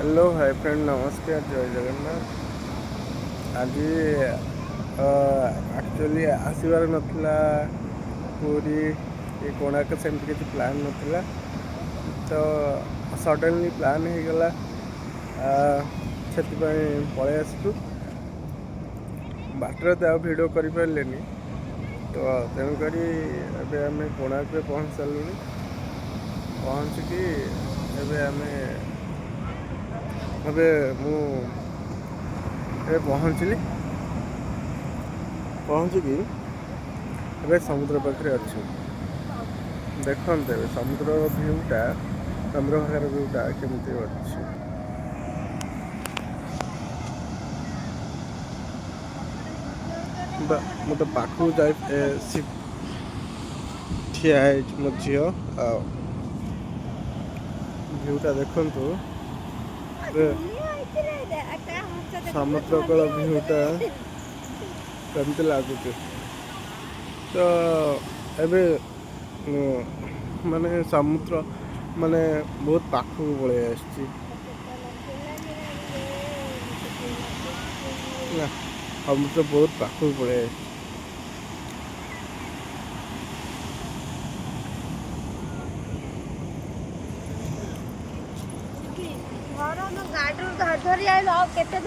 Hello hi friend, नमस्कार, जय जगन्नाथ। आज एक्चुअली आसबार नाला पूरी कोणार्क सेमती किसी प्लान नाला, तो सडनली प्लान हो गला से पलि आसु बाटर तो भिडियो कर पारे। तो तेणुक आम कोणार्क पहुँच सारूँ। पहुँचिकी ଏବେ ମୁଁ ପହଞ୍ଚିକି ଏବେ ସମୁଦ୍ର ପାଖରେ ଅଛି। ଦେଖନ୍ତୁ ଏବେ ସମୁଦ୍ର ଭିଉଟା, ଚନ୍ଦ୍ରଭାଗାର ଭିଉଟା କେମିତି ଅଛି। ମୁଁ ତ ପାଖକୁ ଯାଇ ଠିଆ ହେଇଛି ମୋ ଝିଅ। ଆଉ ଭିଉଟା ଦେଖନ୍ତୁ, ସମୁଦ୍ର କୂଳ ଭିଉଟା କେମିତି ଲାଗୁଛି। ତ ଏବେ ମାନେ ସମୁଦ୍ର ମାନେ ବହୁତ ପାଖକୁ ପଳେଇ ଆସିଛି ନା, ସମୁଦ୍ର ବହୁତ ପାଖକୁ ପଳେଇ ଆସିଛି। ଗାଡିରୁ ଧରି ଆଇଲ ଆଉ କେତେ